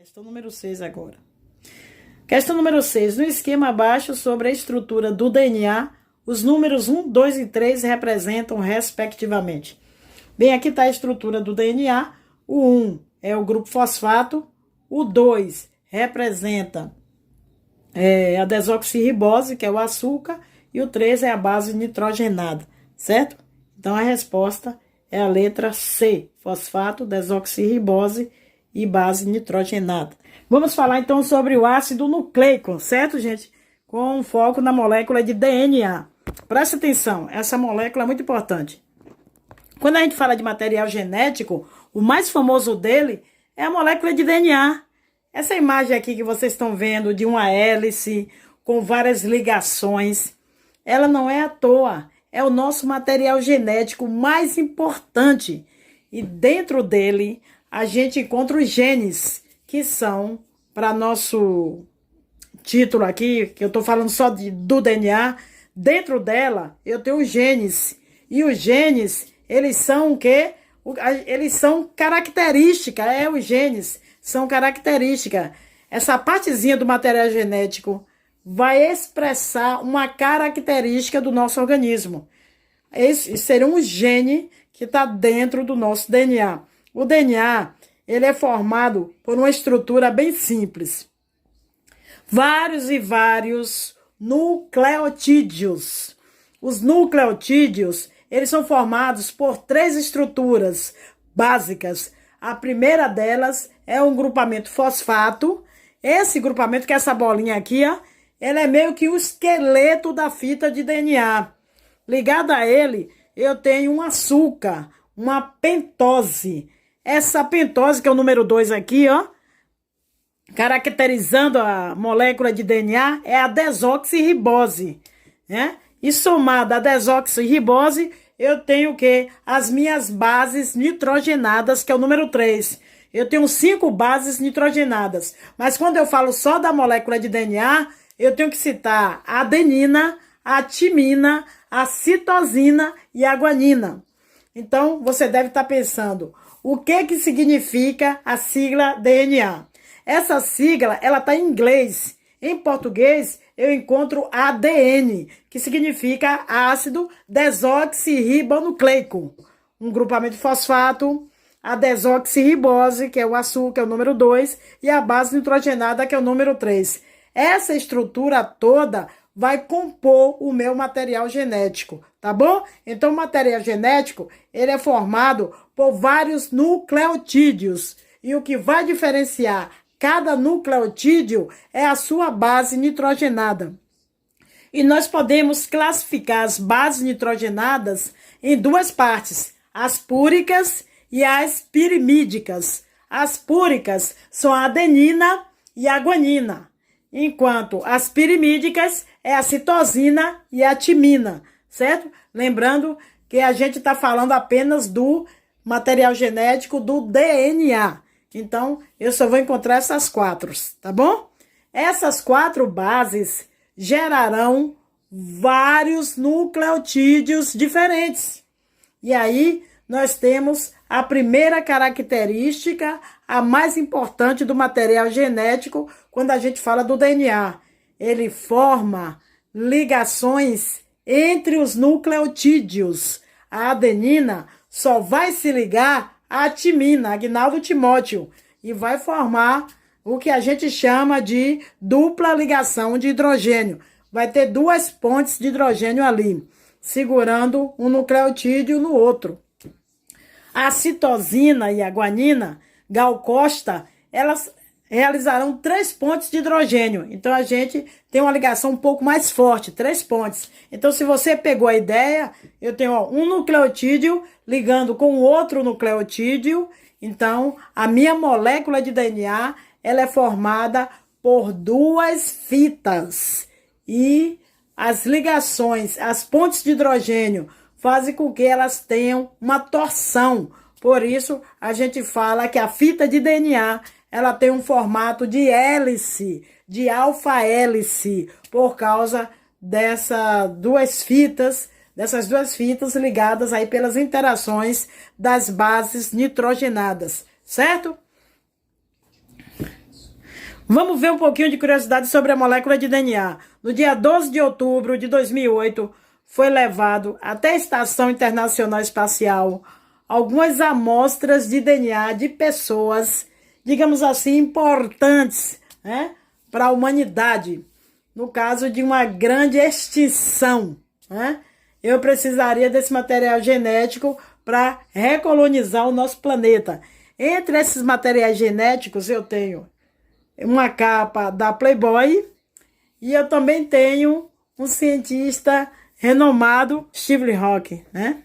Questão número 6 agora. Questão número 6. No esquema abaixo sobre a estrutura do DNA, os números 1, 2 e 3 representam respectivamente. Bem, aqui está a estrutura do DNA. O 1 é o grupo fosfato. O 2 representa a desoxirribose, que é o açúcar. E o 3 é a base nitrogenada, certo? Então, a resposta é a letra C, fosfato, desoxirribose e base nitrogenada. Vamos falar, então, sobre o ácido nucleico, certo, gente? Com foco na molécula de DNA. Presta atenção, essa molécula é muito importante. Quando a gente fala de material genético, o mais famoso dele é a molécula de DNA. Essa imagem aqui que vocês estão vendo de uma hélice com várias ligações, ela não é à toa. É o nosso material genético mais importante. E dentro dele, a gente encontra os genes, que são, para nosso título aqui, que eu estou falando só do DNA, dentro dela eu tenho os genes. E os genes, eles são o quê? Eles são características, os genes são características. Essa partezinha do material genético vai expressar uma característica do nosso organismo. Esse seria um gene que está dentro do nosso DNA. O DNA, ele é formado por uma estrutura bem simples. Vários e vários nucleotídeos. Os nucleotídeos, eles são formados por 3 estruturas básicas. A primeira delas é um grupamento fosfato. Esse grupamento, que é essa bolinha aqui, ó, ele é meio que o esqueleto da fita de DNA. Ligado a ele, eu tenho um açúcar, uma pentose. Essa pentose, que é o número 2 aqui, ó, caracterizando a molécula de DNA, é a desoxirribose, né? E somada a desoxirribose, eu tenho o quê? As minhas bases nitrogenadas, que é o número 3. Eu tenho 5 bases nitrogenadas. Mas quando eu falo só da molécula de DNA, eu tenho que citar a adenina, a timina, a citosina e a guanina. Então, você deve estar pensando, o que significa a sigla DNA? Essa sigla, ela está em inglês. Em português, eu encontro ADN, que significa ácido desoxirribonucleico. Um grupamento fosfato, a desoxirribose, que é o açúcar, é o número 2, e a base nitrogenada, que é o número 3. Essa estrutura toda vai compor o meu material genético, tá bom? Então, o material genético, ele é formado por vários nucleotídeos. E o que vai diferenciar cada nucleotídeo é a sua base nitrogenada. E nós podemos classificar as bases nitrogenadas em 2 partes, as púricas e as pirimídicas. As púricas são a adenina e a guanina, enquanto as pirimídicas é a citosina e a timina, certo? Lembrando que a gente está falando apenas do material genético do DNA. Então, eu só vou encontrar essas 4, tá bom? Essas 4 bases gerarão vários nucleotídeos diferentes. E aí, nós temos a primeira característica, a mais importante do material genético, quando a gente fala do DNA. Ele forma ligações entre os nucleotídeos. A adenina só vai se ligar à timina, Agnaldo Timóteo, e vai formar o que a gente chama de dupla ligação de hidrogênio. Vai ter 2 pontes de hidrogênio ali, segurando um nucleotídeo no outro. A citosina e a guanina, Gal Costa, elas realizarão 3 pontes de hidrogênio. Então, a gente tem uma ligação um pouco mais forte, 3 pontes. Então, se você pegou a ideia, eu tenho um nucleotídeo ligando com outro nucleotídeo. Então, a minha molécula de DNA, ela é formada por 2 fitas. E as ligações, as pontes de hidrogênio, fazem com que elas tenham uma torção. Por isso, a gente fala que a fita de DNA, ela tem um formato de hélice, de alfa-hélice, por causa dessas 2 fitas ligadas aí pelas interações das bases nitrogenadas, certo? Vamos ver um pouquinho de curiosidade sobre a molécula de DNA. No dia 12 de outubro de 2008, foi levado até a Estação Internacional Espacial algumas amostras de DNA de pessoas, digamos assim, importantes, né, para a humanidade. No caso de uma grande extinção, né, eu precisaria desse material genético para recolonizar o nosso planeta. Entre esses materiais genéticos eu tenho uma capa da Playboy e eu também tenho um cientista renomado, Stephen Hawking, né?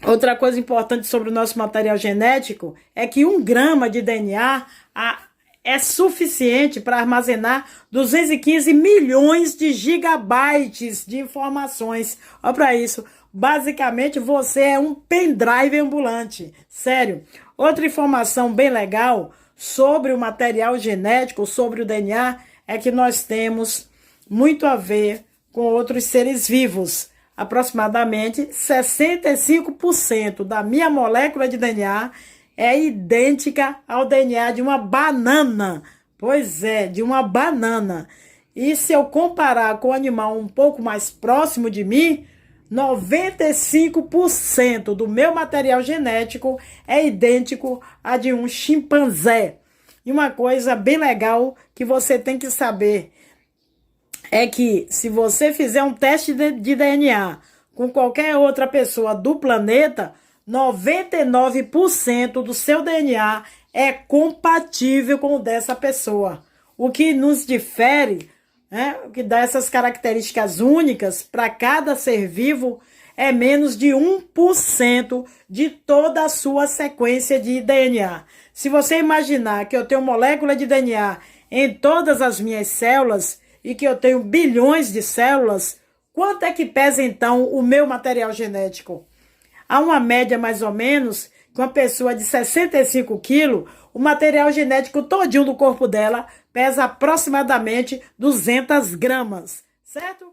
Outra coisa importante sobre o nosso material genético é que 1 grama de DNA é suficiente para armazenar 215 milhões de gigabytes de informações. Olha para isso. Basicamente, você é um pendrive ambulante. Sério. Outra informação bem legal sobre o material genético, sobre o DNA, é que nós temos muito a ver com outros seres vivos. Aproximadamente 65% da minha molécula de DNA é idêntica ao DNA de uma banana. Pois é, de uma banana. E se eu comparar com um animal um pouco mais próximo de mim, 95% do meu material genético é idêntico a de um chimpanzé. E uma coisa bem legal que você tem que saber é que se você fizer um teste de DNA com qualquer outra pessoa do planeta, 99% do seu DNA é compatível com o dessa pessoa. O que nos difere, né, o que dá essas características únicas para cada ser vivo é menos de 1% de toda a sua sequência de DNA. Se você imaginar que eu tenho molécula de DNA em todas as minhas células e que eu tenho bilhões de células, quanto é que pesa então o meu material genético? Há uma média mais ou menos que uma pessoa de 65 quilos, o material genético todinho do corpo dela pesa aproximadamente 200 gramas, certo?